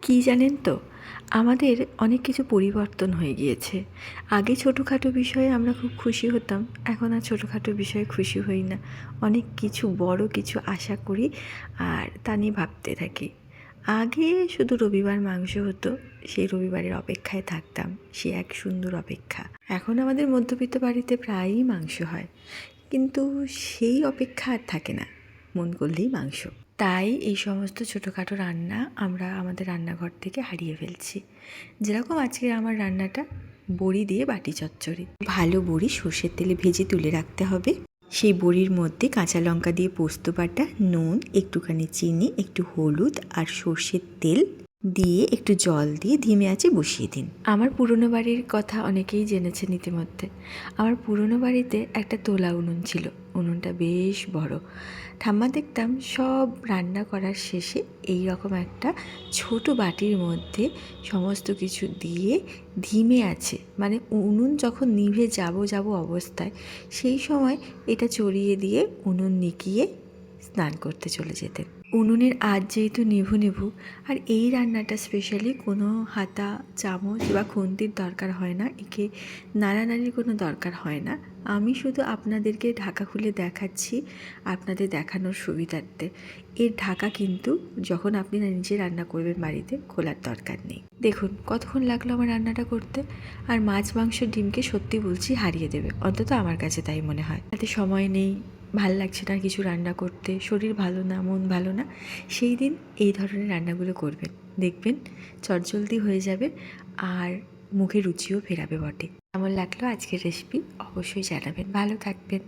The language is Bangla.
কি জানেন তো, আমাদের অনেক কিছু পরিবর্তন হয়ে গিয়েছে। আগে ছোটোখাটো বিষয়ে আমরা খুব খুশি হতাম, এখন আর ছোটোখাটো বিষয়ে খুশি হই না। অনেক কিছু বড় কিছু আশা করি আর তা নিয়ে ভাবতে থাকি। আগে শুধু রবিবার মাংস হতো, সেই রবিবারের অপেক্ষায় থাকতাম, সে এক সুন্দর অপেক্ষা। এখন আমাদের মধ্যবিত্ত বাড়িতে প্রায়ই মাংস হয়, কিন্তু সেই অপেক্ষা আর থাকে না, মন করলেই মাংস। তাই এই সমস্ত ছোটোখাটো রান্না আমরা আমাদের রান্নাঘর থেকে হারিয়ে ফেলছি। যেরকম আজকে আমার রান্নাটা, বড়ি দিয়ে বাটি চচ্চড়ি। ভালো বড়ি সর্ষের তেলে ভেজে তুলে রাখতে হবে। সেই বড়ির মধ্যে কাঁচা লঙ্কা দিয়ে পোস্ত বাটা, নুন, একটুখানি চিনি, একটু হলুদ আর সর্ষের তেল দিয়ে একটু জল দিয়ে ধিমে আঁচে বসিয়ে দিন। আমার পুরনো বাড়ির কথা অনেকেই জেনেছেন ইতিমধ্যে। আমার পুরনো বাড়িতে একটা তোলা উনুন ছিল। উনুনটা বেশ বড়। ঠাম্মা দেখতাম সব রান্না করার শেষে এই রকম একটা ছোট বাটির মধ্যে সমস্ত কিছু দিয়ে ধিমে আছে, মানে উনুন যখন নিভে যাব অবস্থায়, সেই সময় এটা চড়িয়ে দিয়ে উনুন নিকিয়ে স্নান করতে চলে যেতেন। উনুনের আঁচ যেহেতু নিভু নিভু, আর এই রান্নাটা স্পেশালি কোনো হাতা, চামচ বা খুন্তির দরকার হয় না, একে নাড়ানাড়ির কোনো দরকার হয় না। আমি শুধু আপনাদেরকে ঢাকা খুলে দেখাচ্ছি আপনাদের দেখানোর সুবিধার্থে। এর ঢাকা কিন্তু যখন আপনি নিজে রান্না করবেন বাড়িতে, খোলার দরকার নেই। দেখুন কতক্ষণ লাগলো আমার রান্নাটা করতে, আর মাছ মাংস ডিমকে সত্যি বলছি হারিয়ে দেবে, অন্তত আমার কাছে তাই মনে হয়। তাতে সময় নেই, ভাল লাগছে না কিছু রান্না করতে, শরীর ভালো না, মন ভালো না, সেই দিন এই ধরনের রান্নাগুলো করবেন, দেখবেন চটজলদি হয়ে যাবে আর মুখে রুচিও ফেরাবে বটে। কেমন লাগলো আজকের রেসিপি অবশ্যই জানাবেন। ভালো থাকবেন।